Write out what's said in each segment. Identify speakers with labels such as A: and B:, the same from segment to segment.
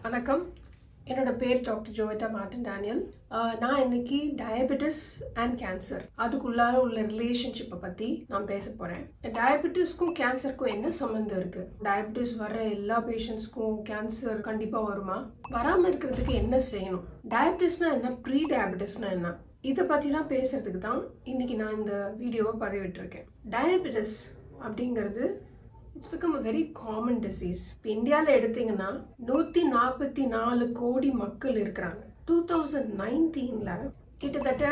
A: வணக்கம். என்னோட பேர் டாக்டர் ஜோவிதா மார்டின் டேனியல். நான் இன்னைக்கு டயபெட்டிஸ் அண்ட் கேன்சர் அதுக்குள்ளார உள்ள ரிலேஷன்ஷிப்பை பற்றி நான் பேச போகிறேன். டயபெட்டிஸ்க்கும் கேன்சருக்கும் என்ன சம்மந்தம் இருக்குது? டயபெட்டிஸ் வர எல்லா பேஷண்ட்ஸ்க்கும் கேன்சர் கண்டிப்பாக வருமா? வராமல் இருக்கிறதுக்கு என்ன செய்யணும்? டயபெட்டிஸ்னா என்ன, ப்ரீ டயபெட்டிஸ்னா என்ன, இதை பற்றிலாம் பேசுகிறதுக்கு தான் இன்றைக்கி நான் இந்த வீடியோவை பதிவிட்டிருக்கேன். டயபெட்டிஸ் அப்படிங்கிறது it's become a very common disease. இப்போ இந்தியாவில் எடுத்திங்கன்னா 144 கோடி மக்கள் இருக்கிறாங்க. 2019 கிட்டத்தட்ட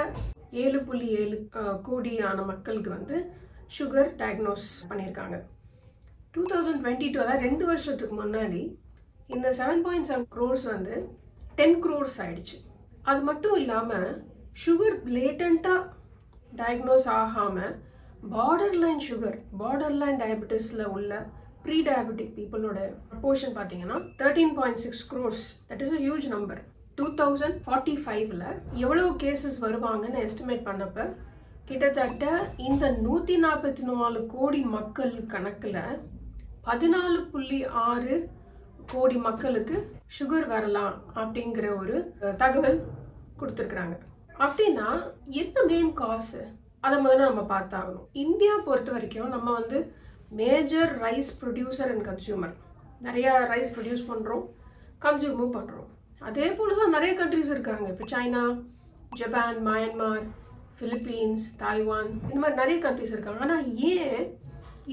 A: 7.7 கோடியான மக்களுக்கு வந்து சுகர் டயக்னோஸ் பண்ணியிருக்காங்க. 2022 அதாவது 2 வருஷத்துக்கு முன்னாடி இந்த 7.7 crores வந்து 10 crores ஆயிடுச்சு. அது மட்டும் இல்லாமல் சுகர் பிளேட்டண்ட்டாக டயக்னோஸ் ஆகாமல் பார்டர்லைன் சுகர், பார்டர்லைன் டயபெட்டிஸில் உள்ள ப்ரீ டயபெட்டிக் பீப்புளோட ப்ரொபோர்ஷன் பார்த்தீங்கன்னா 13.6 crores. That is a huge number. 2045 எவ்வளோ கேசஸ் வருவாங்கன்னு எஸ்டிமேட் பண்ணப்போ கிட்டத்தட்ட இந்த 144 கோடி மக்கள் கணக்கில் 14.6 கோடி மக்களுக்கு சுகர் வரலாம் அப்படிங்கிற ஒரு தகவல் கொடுத்துருக்குறாங்க. அப்படின்னா என்ன மெயின் காசு, அதை முதல்ல நம்ம பார்த்தாகணும். இந்தியா பொறுத்த வரைக்கும் நம்ம வந்து major rice producer and consumer. நிறையா ரைஸ் ப்ரொடியூஸ் பண்ணுறோம், கன்சியூமும் பண்ணுறோம். அதே போல் தான் நிறைய கண்ட்ரிஸ் இருக்காங்க. இப்போ China, Japan, Myanmar, Philippines, Taiwan, இந்த மாதிரி நிறைய கண்ட்ரிஸ் இருக்காங்க. ஆனால் ஏன்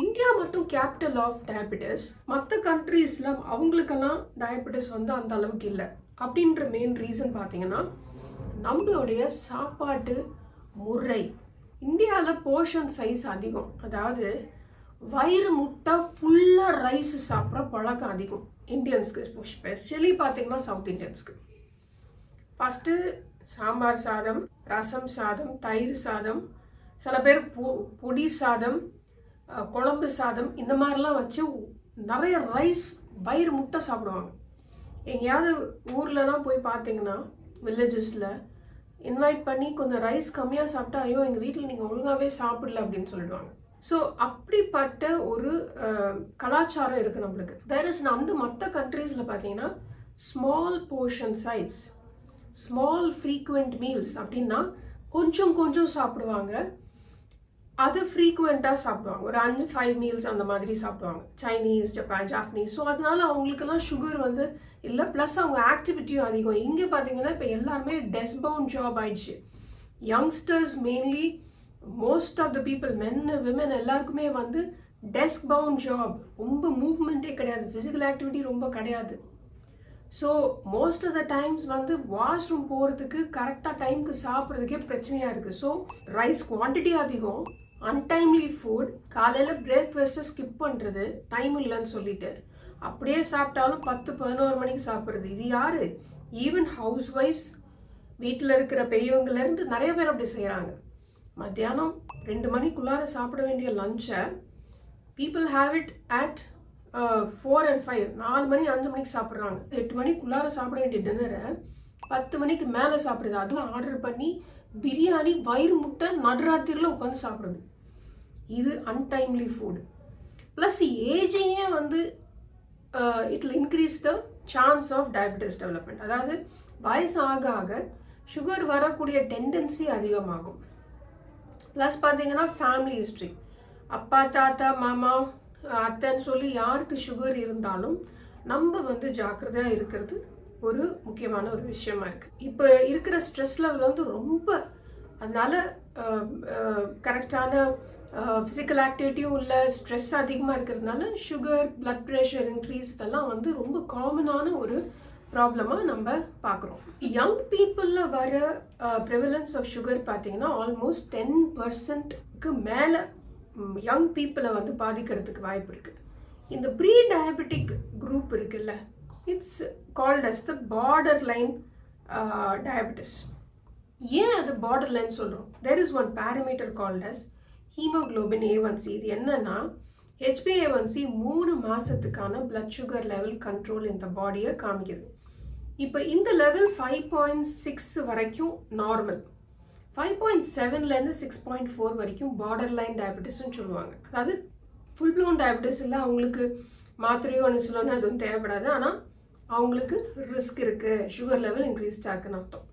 A: இந்தியா மட்டும் கேபிட்டல் ஆஃப் டயபெட்டிஸ், மற்ற கண்ட்ரீஸில் அவங்களுக்கெல்லாம் டயபெட்டிஸ் வந்து அந்த அளவுக்கு இல்லை அப்படின்ற மெயின் ரீசன் பார்த்தீங்கன்னா நம்மளுடைய சாப்பாட்டு முறை. இந்தியாவில் போர்ஷன் சைஸ் அதிகம், அதாவது வயிறு முட்டை ஃபுல்லாக ரைஸ் சாப்பிட்ற பழக்கம் அதிகம் இந்தியன்ஸ்க்கு. ஸ்பெஷலி பார்த்தீங்கன்னா சவுத் இந்தியன்ஸ்க்கு. ஃபஸ்ட்டு சாம்பார் சாதம், ரசம் சாதம், தயிர் சாதம், சில பேர் பொடி சாதம், குழம்பு சாதம், இந்த மாதிரிலாம் வச்சு நிறைய ரைஸ் வயிறு முட்டை சாப்பிடுவாங்க. எங்கேயாவது ஊர்லலாம் போய் பார்த்தீங்கன்னா வில்லேஜஸில் இன்வைட் பண்ணி கொஞ்சம் ரைஸ் கம்மியாக சாப்பிட்டா, ஐயோ எங்கள் வீட்டில் நீங்கள் ஒழுங்காகவே சாப்பிடல அப்படின்னு சொல்லிடுவாங்க. ஸோ அப்படிப்பட்ட ஒரு கலாச்சாரம் இருக்குது நம்மளுக்கு. வேறஸ் வந்து மற்ற கண்ட்ரீஸில் பார்த்தீங்கன்னா small portion size, small frequent meals அப்படின்னா கொஞ்சம் கொஞ்சம் சாப்பிடுவாங்க. அது ஃப்ரீக்குவெண்ட்டாக சாப்பிடுவாங்க, ஒரு 5 மீல்ஸ் அந்த மாதிரி சாப்பிடுவாங்க. Chinese, Japanese. ஸோ அதனால அவங்களுக்கெல்லாம் சுகர் வந்து இல்லை, ப்ளஸ் அவங்க ஆக்டிவிட்டியும் அதிகம். இங்கே பார்த்தீங்கன்னா இப்போ எல்லாருமே டெஸ்க் பவுண்ட் ஜாப் ஆயிடுச்சு. Youngsters mainly, most of the people, men women எல்லாருக்குமே வந்து டெஸ்க் பவுண்ட் ஜாப், ரொம்ப மூவ்மெண்ட்டே கிடையாது, ஃபிசிக்கல் ஆக்டிவிட்டி ரொம்ப கிடையாது. So most of the times வந்து வாஷ்ரூம் போகிறதுக்கு கரெக்டாக டைமுக்கு சாப்பிட்றதுக்கே பிரச்சனையாக இருக்குது. ஸோ ரைஸ் குவான்டிட்டி அதிகம், அன்டைம்லி ஃபுட், காலையில் பிரேக்ஃபாஸ்ட்டை ஸ்கிப் பண்ணுறது, டைம் இல்லைன்னு சொல்லிட்டு அப்படியே சாப்பிட்டாலும் 10-11 மணிக்கு சாப்பிட்றது. இது யார்? ஈவன் ஹவுஸ் ஒய்ஃப்ஸ், வீட்டில் இருக்கிற பெரியவங்கலேருந்து நிறைய பேர் அப்படி செய்கிறாங்க. மத்தியானம் 2 மணிக்குள்ளார சாப்பிட வேண்டிய லஞ்சை people have it at 4 and 5, 4 மணி 5 மணிக்கு சாப்பிட்றாங்க. 8 மணிக்குள்ளார சாப்பிட வேண்டிய டின்னரை 10 மணிக்கு மேலே சாப்பிடுது. அதுவும் ஆர்டர் பண்ணி பிரியாணி, வயிறு முட்டை, நடுராத்திரியில் உட்காந்து சாப்பிட்றது. இது அன்டைம்லி ஃபுட். ப்ளஸ் ஏஜிங்கே வந்து it will increase the chance of diabetes development. அதாவது வயசு ஆக ஆக சுகர் வரக்கூடிய டெண்டன்சி அதிகமாகும். ப்ளஸ் பார்த்தீங்கன்னா ஃபேமிலி ஹிஸ்ட்ரி, அப்பா, தாத்தா, மாமா, அத்தைன்னு சொல்லி யாருக்கு சுகர் இருந்தாலும் நம்ம வந்து ஜாக்கிரதையாக இருக்கிறது ஒரு முக்கியமான ஒரு விஷயமா இருக்குது. இப்போ இருக்கிற ஸ்ட்ரெஸ் லெவல் வந்து ரொம்ப, அதனால கரெக்டான ஃபிசிக்கல் ஆக்டிவிட்டியும் இல்லை, ஸ்ட்ரெஸ் அதிகமாக இருக்கிறதுனால சுகர், பிளட் ப்ரெஷர் இன்க்ரீஸ், இதெல்லாம் வந்து ரொம்ப காமனான ஒரு ப்ராப்ளமாக நம்ம பார்க்குறோம். யங் பீப்புளில் வர ப்ரிவலன்ஸ் ஆஃப் சுகர் பார்த்தீங்கன்னா ஆல்மோஸ்ட் 10% மேலே யங் பீப்புளை வந்து பாதிக்கிறதுக்கு வாய்ப்பு இருக்குது. இந்த ப்ரீ டயபெட்டிக் குரூப் இருக்குல்ல, it's called as the border line diabetes. ஏன் அது பார்டர் லைன் சொல்கிறோம்? There is one parameter called as haemoglobin A1C. இது என்னன்னா HbA1c 3 மாதத்துக்கான பிளட் சுகர் லெவல் கண்ட்ரோல் இந்த பாடியை காமிக்குது. இப்போ இந்த லெவல் 5.6 வரைக்கும் நார்மல், 5.7லேருந்து 6.4 வரைக்கும் பார்டர் லைன் டயபெட்டிஸ்ன்னு சொல்லுவாங்க. அதாவது ஃபுல் ப்ளோன் டயபெட்டிஸ் இல்லை, அவங்களுக்கு மாத்திரையோ இன்சுலினோ எதுவும் தேவைப்படாது. ஆனால் அவங்களுக்கு ரிஸ்க் இருக்குது, சுகர் லெவல் இன்க்ரீஸ்டாக இருக்குன்னு அர்த்தம்.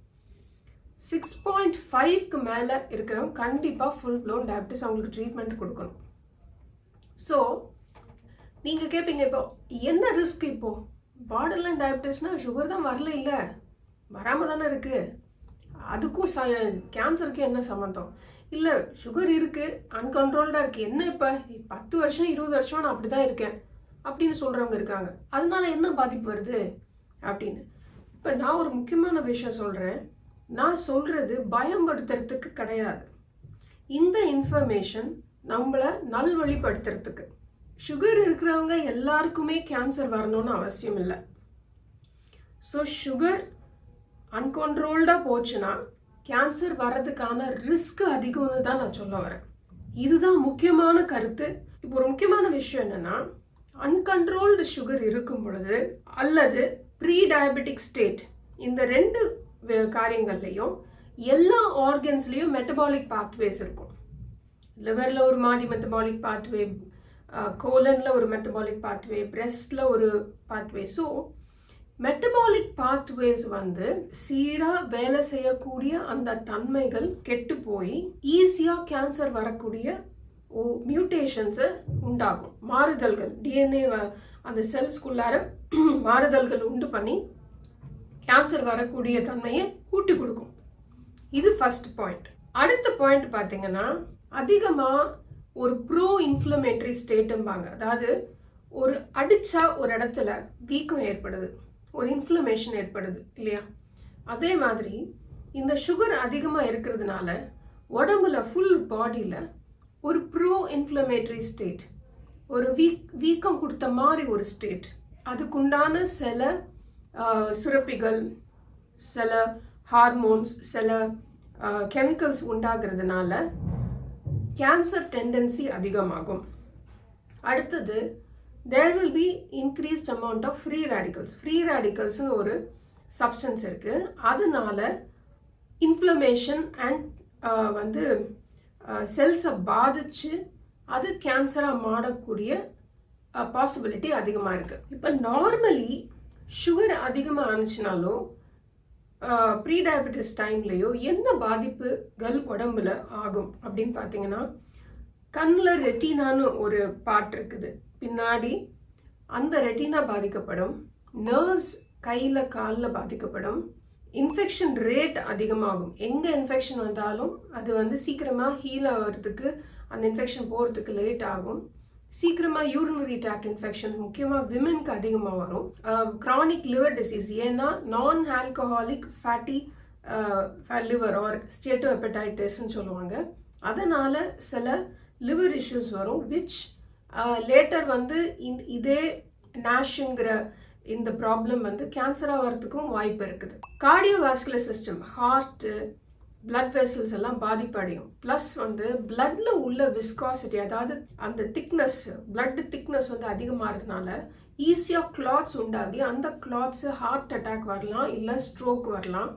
A: 6.5க்கு மேலே இருக்கிறவங்க கண்டிப்பாக ஃபுல் ப்ளோன் டயபிட்டிஸ் அவங்களுக்கு ட்ரீட்மெண்ட் கொடுக்கணும். ஸோ நீங்கள் கேட்பீங்க, இப்போ என்ன ரிஸ்க்? இப்போது பார்டர்லைன் டயபிட்டிஸ்னால் சுகர் தான் வரல, இல்லை வராமல் தானே இருக்குது, அதுக்கும் கேன்சருக்கு என்ன சம்மந்தம்? இல்லை சுகர் இருக்குது, அன்கண்ட்ரோல்டாக இருக்குது, என்ன இப்போ 10 வருஷம் 20 வருஷம் நான் அப்படி தான் இருக்கேன் அப்படின்னு சொல்கிறவங்க இருக்காங்க. அதனால என்ன பாதிப்பு வருது அப்படின்னு. இப்போ நான் ஒரு முக்கியமான விஷயம் சொல்கிறேன். நான் சொல்கிறது பயம்படுத்துறதுக்கு கிடையாது. இந்த இன்ஃபர்மேஷன் நம்மளை நல்வழிப்படுத்துறதுக்கு. சுகர் இருக்கிறவங்க எல்லாருக்குமே கேன்சர் வரணும்னு அவசியம் இல்லை. ஸோ சுகர் அன்கண்ட்ரோல்டாக போச்சுன்னா கேன்சர் வர்றதுக்கான ரிஸ்க் அதிகம்னு தான் நான் சொல்ல வரேன். இதுதான் முக்கியமான கருத்து. இப்போ ஒரு முக்கியமான விஷயம் என்னென்னா, அன்கண்ட்ரோல்டு சுகர் இருக்கும் பொழுது அல்லது ப்ரீ டயபெட்டிக் ஸ்டேட், இந்த 2 காரியங்கள்லையும் எல்லா ஆர்கன்ஸ்லேயும் மெட்டபாலிக் பாத்வேஸ் இருக்கும். லிவரில் ஒரு மாதிரி மெட்டபாலிக் பாத்வே, கோலனில் ஒரு மெட்டபாலிக் பாத்வே, பிரெஸ்டில் ஒரு பாத்வே. ஸோ மெட்டபாலிக் பாத்வேஸ் வந்து சீராக வேலை செய்யக்கூடிய அந்த தன்மைகள் கெட்டு போய் ஈஸியாக கேன்சர் வரக்கூடிய மியூட்டேஷன்ஸை உண்டாகும். மாறுதல்கள், டிஎன்ஏ அந்த செல்ஸ்குள்ளார மாறுதல்கள் உண்டு பண்ணி கேன்சர் வரக்கூடிய தன்மையை கூட்டி கொடுக்கும். இது ஃபர்ஸ்ட் பாயிண்ட். அடுத்த பாயிண்ட் பார்த்தீங்கன்னா, அதிகமாக ஒரு ப்ரோ இன்ஃப்ளமேட்டரி ஸ்டேட்டும்பாங்க. அதாவது ஒரு அடித்தா ஒரு இடத்துல வீக்கம் ஏற்படுது, ஒரு இன்ஃப்ளமேஷன் ஏற்படுது இல்லையா? அதே மாதிரி இந்த சுகர் அதிகமாக இருக்கிறதுனால உடம்புல ஃபுல் பாடியில் ஒரு ப்ரோ இன்ஃப்ளமேட்டரி ஸ்டேட், ஒரு வீக்கம் கொடுத்த மாதிரி ஒரு ஸ்டேட், அதுக்குண்டான சில சுரப்பிகள், சில ஹார்மோன்ஸ், சில கெமிக்கல்ஸ் உண்டாகிறதுனால கேன்சர் டெண்டன்சி அதிகமாகும். அடுத்தது, there will be increased amount of free radicals. Free radicals ஒரு சப்ஸ்டன்ஸ் இருக்குது, அதனால இன்ஃப்ளமேஷன் அண்ட் வந்து செல்ஸை பாதித்து அது கேன்சராக மாறக்கூடிய பாசிபிலிட்டி அதிகமாக இருக்குது. இப்போ நார்மலி சுகர் அதிகமாக ஆனிச்சுனாலும் ப்ரீ டயபெட்டிஸ் டைம்லேயோ என்ன பாதிப்புகள் உடம்புல ஆகும் அப்படின்னு பார்த்தீங்கன்னா, கண்ணில் ரெட்டினான்னு ஒரு பார்ட் இருக்குது பின்னாடி, அந்த ரெட்டினா பாதிக்கப்படும், நர்வ்ஸ் கையில் காலில் பாதிக்கப்படும், இன்ஃபெக்ஷன் ரேட் அதிகமாகும். எங்கே இன்ஃபெக்ஷன் வந்தாலும் அது வந்து சீக்கிரமாக ஹீல் ஆகிறதுக்கு, அந்த இன்ஃபெக்ஷன் போகிறதுக்கு லேட் ஆகும். சீக்கிரமாக யூரினரி ட்ராக்ட் இன்ஃபெக்ஷன்ஸ் முக்கியமாக விமென்க்கு அதிகமாக வரும். க்ரானிக் லிவர் டிசீஸ், ஏன்னா நான் ஆல்கஹாலிக் ஃபேட்டி லிவர் ஆர் ஸ்டேட்டோ ஹெப்படைட்டிஸ்ன்னு சொல்லுவாங்க. அதனால் சில லிவர் இஷ்யூஸ் வரும், விச் லேட்டர் வந்து இதே நாஷ்ங்கிற இந்த ப்ராப்ளம் வந்து கேன்சராக வரதுக்கும் வாய்ப்பு இருக்குது. Cardiovascular system, heart, blood vessels எல்லாம் பாதிப்படையும். ப்ளஸ் வந்து பிளட்ல உள்ள விஸ்காசிட்டி, அதாவது அந்த திக்னஸ், பிளட் திக்னஸ் வந்து அதிகமாகிறதுனால ஈஸியாக கிளாட்ஸ் உண்டாகி அந்த கிளாட்ஸ் ஹார்ட் அட்டாக் வரலாம், இல்லை ஸ்ட்ரோக் வரலாம்,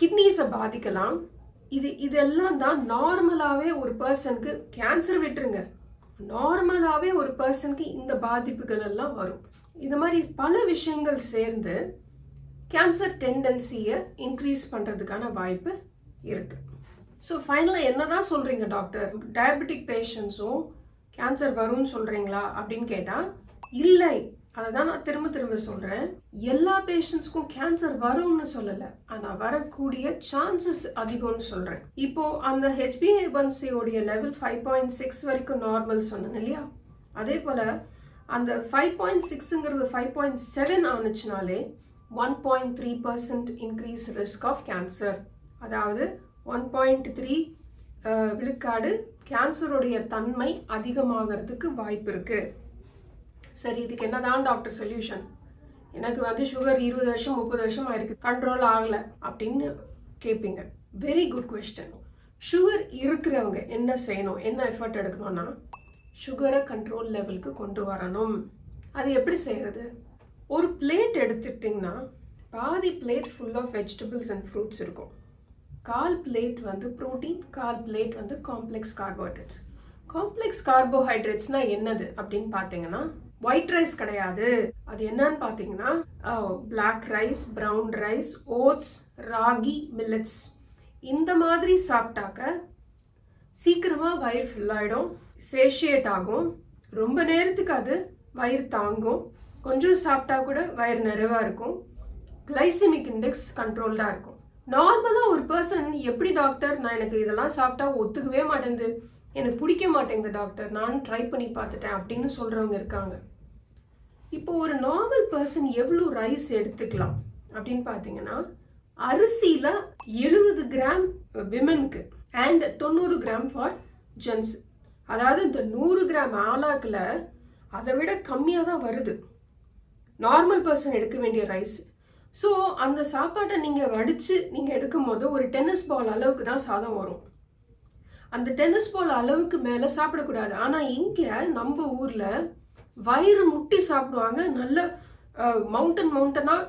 A: கிட்னிஸை பாதிக்கலாம். இதெல்லாம் தான் நார்மலாகவே ஒரு பர்சனுக்கு, கேன்சர் விட்டுருங்க, நார்மலாகவே ஒரு பர்சனுக்கு இந்த பாதிப்புகள் எல்லாம் வரும். இது மாதிரி பல விஷயங்கள் சேர்ந்து கேன்சர் டெண்டன்சியை இன்க்ரீஸ் பண்ணுறதுக்கான வாய்ப்பு இருக்குது. ஸோ ஃபைனலாக என்ன தான் சொல்கிறீங்க டாக்டர், டயபெட்டிக் பேஷண்ட்ஸும் கேன்சர் வரும்னு சொல்கிறீங்களா அப்படின்னு கேட்டால், இல்லை, அதை தான் நான் திரும்ப திரும்ப சொல்கிறேன். எல்லா பேஷண்ட்ஸ்க்கும் கேன்சர் வரும்னு சொல்லலை, ஆனால் வரக்கூடிய சான்சஸ் அதிகம்னு சொல்கிறேன். இப்போது அந்த HbA1c லெவல் 5.6 வரைக்கும் நார்மல் சொன்னேன் இல்லையா? அதே போல் அந்த 5.6ங்கிறது 5.7 ஆனிச்சுனாலே 1.3% இன்க்ரீஸ் ரிஸ்க் ஆஃப் கேன்சர். அதாவது 1.3 விழுக்காடு கேன்சருடைய தன்மை அதிகமாகிறதுக்கு வாய்ப்பு இருக்குது. சரி, இதுக்கு என்னதான் டாக்டர் சொல்யூஷன்? எனக்கு வந்து சுகர் 20 வருஷம் 30 வருஷம் ஆயிருக்கு, கண்ட்ரோல் ஆகலை அப்படின்னு கேட்பீங்க. Very good question. சுகர் இருக்கிறவங்க என்ன செய்யணும், என்ன எஃபர்ட் எடுக்கணும்னா, சுகரை கண்ட்ரோல் லெவலுக்கு கொண்டு வரணும். அது எப்படி செய்கிறது? ஒரு பிளேட் எடுத்துட்டிங்கன்னா பாதி plate full of vegetables and fruits இருக்கும், கால் பிளேட் வந்து ப்ரோட்டீன், கால் பிளேட் வந்து காம்ப்ளெக்ஸ் கார்போஹைட்ரேட்ஸ். காம்ப்ளெக்ஸ் கார்போஹைட்ரேட்ஸ்னால் என்னது அப்படின்னு பார்த்தீங்கன்னா, ஒயிட் ரைஸ் கிடையாது. அது என்னன்னு பார்த்தீங்கன்னா black rice, brown rice, oats, ragi, millets இந்த மாதிரி சாப்பிட்டாக்க சீக்கிரமாக வயிறு ஃபில் ஆகிடும், சேஷியேட் ஆகும், ரொம்ப நேரத்துக்கு அது வயிறு தாங்கும், கொஞ்சம் சாப்பிட்டா கூட வயிறு நிறைவாக இருக்கும், கிளைசிமிக் இண்டெக்ஸ் கண்ட்ரோல்டாக இருக்கும். நார்மலாக ஒரு பர்சன் எப்படி டாக்டர் நான் எனக்கு இதெல்லாம் சாப்பிட்டா ஒத்துக்கவே மாட்டேங்குது, எனக்கு பிடிக்க மாட்டேங்குது டாக்டர், நானும் ட்ரை பண்ணி பார்த்துட்டேன் அப்படின்னு சொல்கிறவங்க இருக்காங்க. இப்போ ஒரு நார்மல் பர்சன் எவ்வளோ ரைஸ் எடுத்துக்கலாம் அப்படின்னு பார்த்தீங்கன்னா, அரிசியில் 70 கிராம் விமனுக்கு அண்ட் 90 கிராம் ஃபார் ஜென்ஸ். அதாவது இந்த 100 கிராம் ஆலாக்கில் அதை விட கம்மியாக தான் வருது நார்மல் பர்சன் எடுக்க வேண்டிய ரைஸ். ஸோ அந்த சாப்பாட்டை நீங்கள் வடித்து நீங்கள் எடுக்கும் போது ஒரு டென்னிஸ் பால் அளவுக்கு தான் சாதம் வரும். அந்த டென்னிஸ் பால் அளவுக்கு மேலே சாப்பிடக்கூடாது. ஆனால் இங்கே நம்ம ஊரில் வயிறு முட்டி சாப்பிடுவாங்க. நல்ல மவுண்டனாக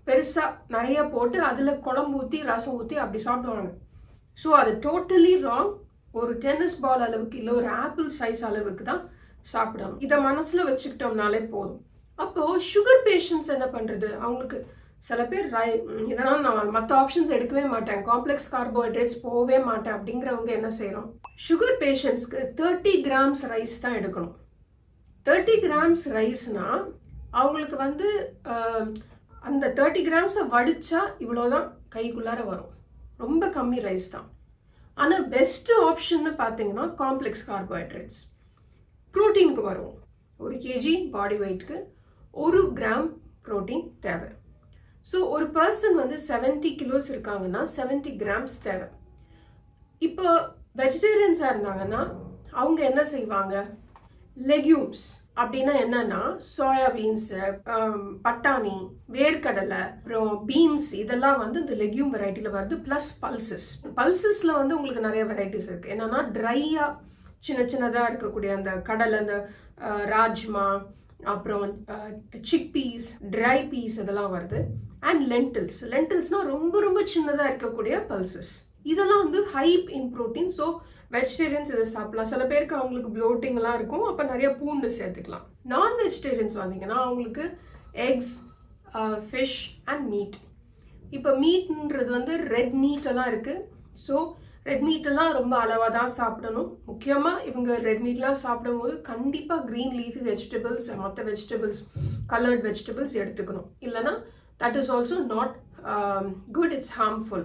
A: பெருசாக நிறைய போட்டு அதில் குழம்பு ஊற்றி ரசம் ஊற்றி அப்படி சாப்பிடுவாங்க. ஸோ அது டோட்டலி ராங். ஒரு டென்னிஸ் பால் அளவுக்கு இல்லை ஒரு ஆப்பிள் சைஸ் அளவுக்கு தான் சாப்பிடணும். இதை மனசில் வச்சுக்கிட்டோம்னாலே போதும். அப்போது சுகர் பேஷண்ட்ஸ் என்ன பண்ணுறது? அவங்களுக்கு சில பேர் இதெல்லாம் நான் மற்ற ஆப்ஷன்ஸ் எடுக்கவே மாட்டேன், காம்ப்ளெக்ஸ் கார்போஹைட்ரேட்ஸ் போகவே மாட்டேன் அப்படிங்கிறவங்க என்ன செய்கிறோம், சுகர் பேஷண்ட்ஸ்க்கு 30 கிராம்ஸ் ரைஸ் தான் எடுக்கணும். 30 கிராம்ஸ் ரைஸ்னால் அவங்களுக்கு அந்த 30 கிராம்ஸை வடித்தா இவ்வளோதான் கைக்குள்ளார வரும். ரொம்ப கம்மி ரைஸ் தான். ஆனால் பெஸ்ட்டு ஆப்ஷன்னு பார்த்தீங்கன்னா காம்ப்ளெக்ஸ் கார்போஹைட்ரேட்ஸ். ப்ரோட்டீனுக்கு வரும். 1 kg பாடி வெயிட்க்கு 1 கிராம் ப்ரோட்டீன் தேவை. ஸோ ஒரு பர்சன் 70 கிலோஸ் இருக்காங்கன்னா 70 கிராம்ஸ் தேவை. இப்போ வெஜிடேரியன்ஸாக இருந்தாங்கன்னா அவங்க என்ன செய்வாங்க, லெக்யூம்ஸ் அப்படின்னா என்னன்னா சோயாபீன்ஸு, பட்டாணி, வேர்க்கடலை, அப்புறம் பீன்ஸ் இதெல்லாம் இந்த லெக்யூம் வெரைட்டியில் வருது. ப்ளஸ் பல்சஸில் உங்களுக்கு நிறைய வெரைட்டிஸ் இருக்குது. என்னன்னா ட்ரையாக சின்னதாக இருக்கக்கூடிய அந்த கடலை, அந்த ராஜ்மா, அப்புறம் சிக்பீஸ், ட்ரை பீஸ் இதெல்லாம் வருது. அண்ட் லென்டில்ஸ்னால் ரொம்ப சின்னதாக இருக்கக்கூடிய பல்சஸ். இதெல்லாம் ஹை இன் ப்ரோட்டீன். ஸோ வெஜிடேரியன்ஸ் இதை சாப்பிடலாம். சில பேருக்கு அவங்களுக்கு ப்ளோட்டிங்லாம் இருக்கும், அப்போ நிறைய பூண்டு சேர்த்துக்கலாம். நான் வெஜிடேரியன்ஸ் வந்தீங்கன்னா அவங்களுக்கு எக்ஸ், ஃபிஷ் அண்ட் மீட். இப்போ மீட்ன்றது ரெட் மீட்டெல்லாம் இருக்குது. ஸோ ரெட் மீட்டெல்லாம் ரொம்ப அளவாக தான் சாப்பிடணும். முக்கியமாக இவங்க ரெட் மீட்லாம் சாப்பிடும்போது கண்டிப்பாக க்ரீன் லீஃபி வெஜிடபிள்ஸ், மற்ற வெஜிடபிள்ஸ், கலர்ட் வெஜிடபிள்ஸ் எடுத்துக்கணும். இல்லைனா that is also not good, it's harmful.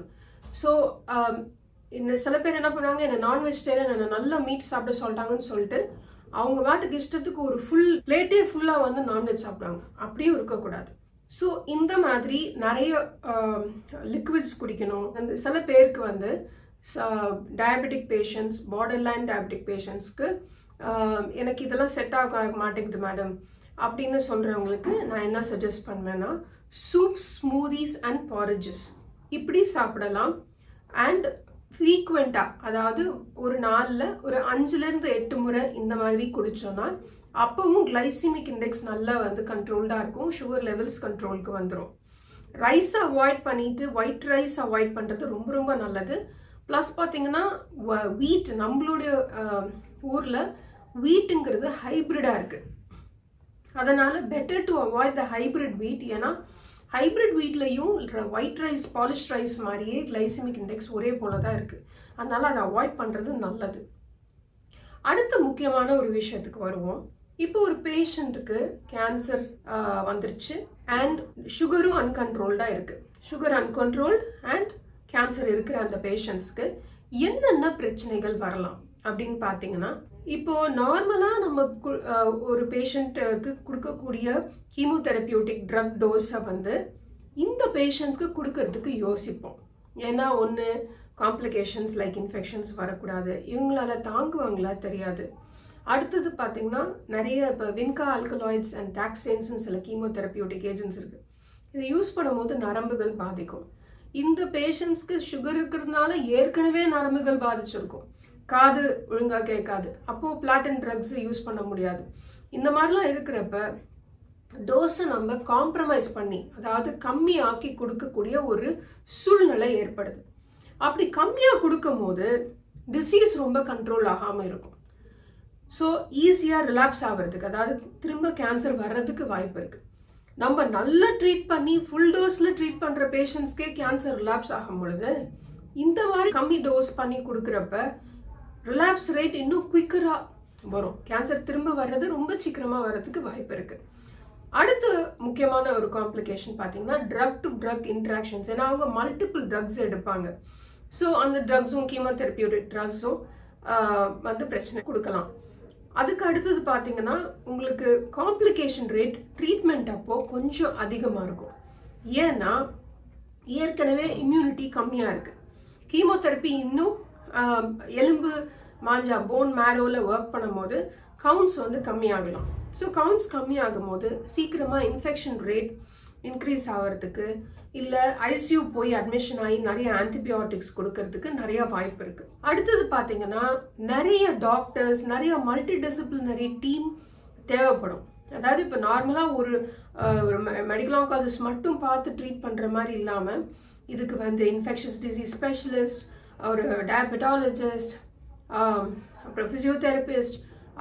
A: So இந்த சில பேர் என்ன பண்ணுவாங்க, என்ன நான் வெஜிடேரியன் என்ன நல்லா மீட் சாப்பிட சொல்லிட்டாங்கன்னு சொல்லிட்டு அவங்க பாட்டுக்கு இஷ்டத்துக்கு ஒரு ஃபுல் பிளேட்டே ஃபுல்லாக நான்வெஜ் சாப்பிடுவாங்க. அப்படியும் இருக்கக்கூடாது. ஸோ இந்த மாதிரி நிறைய லிக்விட்ஸ் குடிக்கணும். சில பேருக்கு டயபெட்டிக் பேஷண்ட்ஸ், பார்டர்லைன் டயபெட்டிக் பேஷண்ட்ஸ்க்கு எனக்கு இதெல்லாம் செட் ஆக மாட்டேங்குது மேடம் அப்படின்னு சொல்கிறவங்களுக்கு நான் என்ன சஜஸ்ட் பண்ணுவேன்னா, சூப்ஸ், ஸ்மூதிஸ் அண்ட் பாரேஜஸ் இப்படி சாப்பிடலாம். அண்ட் ஃப்ரீக்வெண்ட்டாக, அதாவது ஒரு நாளில் ஒரு 5-8 முறை இந்த மாதிரி குடித்தோன்னா அப்போவும் கிளைசிமிக் இண்டெக்ஸ் நல்லா கண்ட்ரோல்டாக இருக்கும், சுகர் லெவல்ஸ் கண்ட்ரோலுக்கு வந்துடும். ரைஸை அவாய்ட் பண்ணிவிட்டு ஒயிட் ரைஸ் அவாய்ட் பண்ணுறது ரொம்ப நல்லது. ப்ளஸ் பார்த்தீங்கன்னா வீட், நம்மளுடைய ஊரில் வீட்டுங்கிறது ஹைப்ரிடாக இருக்குது. அதனால் better to avoid the hybrid வீட். ஏன்னா ஹைப்ரிட் வீட்லேயும் ஒயிட் ரைஸ், பாலிஷ் ரைஸ் மாதிரியே கிளைசிமிக் இண்டெக்ஸ் ஒரே போல தான் இருக்குது. அதனால் அதை அவாய்ட் பண்ணுறது நல்லது. அடுத்த முக்கியமான ஒரு விஷயத்துக்கு வருவோம். இப்போ ஒரு பேஷண்ட்டுக்கு கேன்சர் வந்துருச்சு அண்ட் சுகரும் அன்கண்ட்ரோல்டாக இருக்குது. சுகர் அன்கண்ட்ரோல்டு அண்ட் கேன்சர் இருக்கிற அந்த பேஷண்ட்ஸ்க்கு என்னென்ன பிரச்சனைகள் வரலாம் அப்படின்னு பார்த்தீங்கன்னா, இப்போது நார்மலாக நம்ம ஒரு பேஷண்ட்டுக்கு கொடுக்கக்கூடிய கீமோதெரபியூட்டிக் ட்ரக் டோஸை இந்த பேஷண்ட்ஸ்க்கு கொடுக்கறதுக்கு யோசிப்போம். ஏன்னா ஒன்று காம்ப்ளிகேஷன்ஸ் லைக் இன்ஃபெக்ஷன்ஸ் வரக்கூடாது, இவங்களால தாங்குவாங்களா தெரியாது. அடுத்தது பார்த்திங்கன்னா நிறைய இப்போ வின்கா ஆல்கலாய்ட்ஸ் அண்ட் டாக்ஸேன்ஸ்னு சில கீமோதெரபியூட்டிக் ஏஜென்ட்ஸ் இருக்குது. இதை யூஸ் பண்ணும்போது நரம்புகள் பாதிக்கும். இந்த பேஷண்ட்ஸ்க்கு சுகர் இருக்கிறதுனால ஏற்கனவே நரம்புகள் பாதிச்சிருக்கும், காது ஒழுங்காக கேட்காது, அப்போது பிளாட்டின் ட்ரக்ஸ் யூஸ் பண்ண முடியாது. இந்த மாதிரிலாம் இருக்கிறப்ப டோஸை நம்ம காம்ப்ரமைஸ் பண்ணி, அதாவது கம்மி ஆக்கி கொடுக்கக்கூடிய ஒரு சூழ்நிலை ஏற்படுது. அப்படி கம்மியாக கொடுக்கும் போது டிசீஸ் ரொம்ப கண்ட்ரோல் ஆகாமல் இருக்கும். ஸோ ஈஸியாக ரிலாப்ஸ் ஆகிறதுக்கு, அதாவது திரும்ப கேன்சர் வர்றதுக்கு வாய்ப்பு இருக்குது. நம்ம நல்லா ட்ரீட் பண்ணி ஃபுல் டோஸில் ட்ரீட் பண்ணுற பேஷண்ட்ஸ்க்கே கேன்சர் ரிலாப்ஸ் ஆகும் பொழுது இந்த மாதிரி கம்மி டோஸ் பண்ணி கொடுக்குறப்ப ரிலாப்ஸ் ரேட் இன்னும் குயிக்கராக வரும். கேன்சர் திரும்ப வர்றது ரொம்ப சீக்கிரமாக வர்றதுக்கு வாய்ப்பு இருக்குது. அடுத்து முக்கியமான ஒரு காம்ப்ளிகேஷன் பார்த்தீங்கன்னா ட்ரக் டு ட்ரக் இன்ட்ராக்ஷன்ஸ். ஏன்னா அவங்க மல்டிபிள் ட்ரக்ஸ் எடுப்பாங்க. ஸோ அந்த ட்ரக்ஸும் கீமோதெரபியூட்டிக் ட்ரக்ஸும் வந்து பிரச்சனை கொடுக்கலாம். அதுக்கு அடுத்தது பார்த்தீங்கன்னா உங்களுக்கு காம்ப்ளிகேஷன் ரேட் ட்ரீட்மெண்ட் அப்போது கொஞ்சம் அதிகமாக இருக்கும். ஏன்னா ஏற்கனவே இம்யூனிட்டி கம்மியாக இருக்குது. கீமோதெரப்பி இன்னும் எலும்பு மாஞ்சா போன் மேரோவில் ஒர்க் பண்ணும்போது கவுண்ட்ஸ் வந்து கம்மியாகலாம். ஸோ கவுண்ட்ஸ் கம்மியாகும் போது சீக்கிரமாக இன்ஃபெக்ஷன் ரேட் இன்க்ரீஸ் ஆகிறதுக்கு, இல்லை ஐசியூ போய் அட்மிஷன் ஆகி நிறைய ஆன்டிபயோட்டிக்ஸ் கொடுக்கறதுக்கு நிறைய வாய்ப்பு இருக்குது. அடுத்தது பார்த்தீங்கன்னா நிறைய டாக்டர்ஸ், நிறைய மல்டி டிசிப்ளினரி டீம் தேவைப்படும். அதாவது இப்போ நார்மலாக ஒரு மெடிக்கல் ஆங்காலஜிஸ்ட் மட்டும் பார்த்து ட்ரீட் பண்ணுற மாதிரி இல்லாமல் இதுக்கு வந்து இன்ஃபெக்ஷஸ் டிசீஸ் ஸ்பெஷலிஸ்ட், ஒரு டயபெட்டாலஜிஸ்ட், அப்புறம் ஃபிசியோதெரபிஸ்ட்,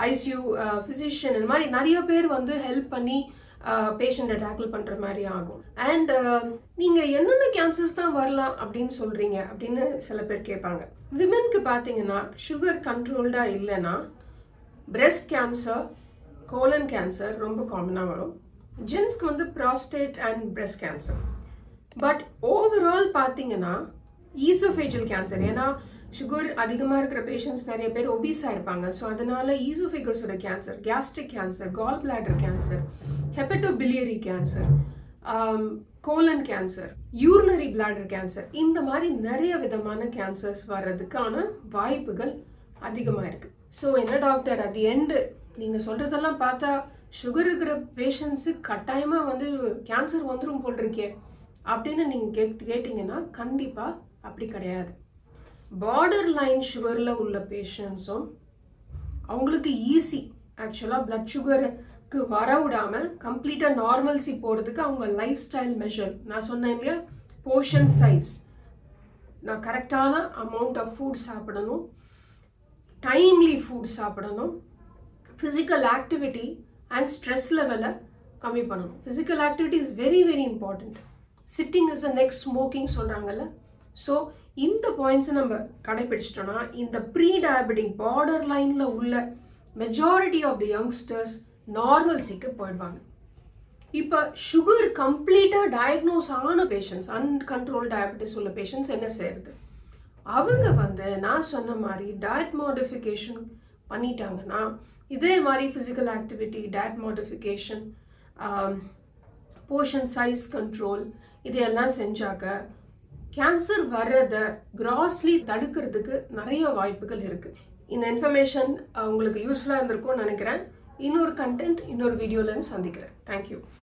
A: ஐசியூ ஃபிசிஷியன், இந்த மாதிரி நிறைய பேர் வந்து ஹெல்ப் பண்ணி பேஷண்ட்டை டேக்கிள் பண்ணுற மாதிரி ஆகும். அண்ட் நீங்கள் என்னென்ன கேன்சர்ஸ் தான் வரலாம் அப்படின்னு சொல்கிறீங்க அப்படின்னு சில பேர் கேட்பாங்க. விமென்க்கு பார்த்தீங்கன்னா சுகர் கண்ட்ரோல்டாக இல்லைன்னா பிரெஸ்ட் கேன்சர், கோலன் கேன்சர் ரொம்ப காமனாக வரும். ஜென்ஸ்க்கு வந்து prostate and breast cancer. But overall பார்த்தீங்கன்னா ஈசோஃபேஜியல் கேன்சர், ஏன்னா சுகர் அதிகமாக இருக்கிற பேஷண்ட்ஸ் நிறைய பேர் ஒபீஸாக இருப்பாங்க. ஸோ அதனால ஈசோஃபேகஸோட cancer, gastric cancer, gall bladder cancer, hepatobiliary cancer, colon cancer, urinary bladder cancer, இந்த மாதிரி நிறைய விதமான கேன்சர்ஸ் வர்றதுக்கான வாய்ப்புகள் அதிகமாக இருக்குது. ஸோ என்ன டாக்டர், அட் தி எண்டு நீங்கள் சொல்கிறதெல்லாம் பார்த்தா சுகர் இருக்கிற பேஷண்ட்ஸு கட்டாயமாக வந்து கேன்சர் வந்துடும் போல் இருக்கே அப்படின்னு நீங்கள் கேட்டிங்கன்னா கண்டிப்பாக அப்படி கிடையாது. பார்டர் லைன் சுகரில் உள்ள பேஷண்ட்ஸும் அவங்களுக்கு ஈஸி ஆக்சுவலாக பிளட் சுகருக்கு வர விடாமல் கம்ப்ளீட்டாக நார்மல்சி போகிறதுக்கு அவங்க லைஃப் ஸ்டைல் மெஷர், நான் சொன்னேன் இல்லையா, போர்ஷன் சைஸ், நான் கரெக்டான அமௌண்ட் ஆஃப் ஃபுட் சாப்பிடணும், டைம்லி ஃபுட் சாப்பிடணும், ஃபிசிக்கல் ஆக்டிவிட்டி அண்ட் ஸ்ட்ரெஸ் லெவலை கம்மி பண்ணணும். Physical activity is very very important. Sitting is the next smoking சொல்கிறாங்கல்ல. ஸோ இந்த பாயிண்ட்ஸை நம்ம கடைபிடிச்சிட்டோன்னா இந்த ப்ரீ டயபெட்டிக் பார்டர் லைனில் உள்ள மெஜாரிட்டி ஆஃப் தி யங்ஸ்டர்ஸ் நார்மல்சிக்கு போயிடுவாங்க. இப்போ சுகர் கம்ப்ளீட்டாக டயக்னோஸ் ஆன பேஷண்ட்ஸ், அன்கண்ட்ரோல் டயபெட்டிஸ் உள்ள பேஷண்ட்ஸ் என்ன செய்யறது? அவங்க வந்து நான் சொன்ன மாதிரி டயட் மாடிஃபிகேஷன் பண்ணிட்டாங்கன்னா, இதே மாதிரி physical activity, diet modification, portion size control, இதையெல்லாம் செஞ்சாக்க கேன்சர் வர்றதை கிராஸ்லி தடுக்கிறதுக்கு நிறைய வாய்ப்புகள் இருக்குது. இந்த இன்ஃபர்மேஷன் உங்களுக்கு யூஸ்ஃபுல்லாக இருந்திருக்கும்னு நினைக்கிறேன். இன்னொரு கண்டென்ட் இன்னொரு வீடியோவில் சந்திக்கிறேன். தேங்க்யூ.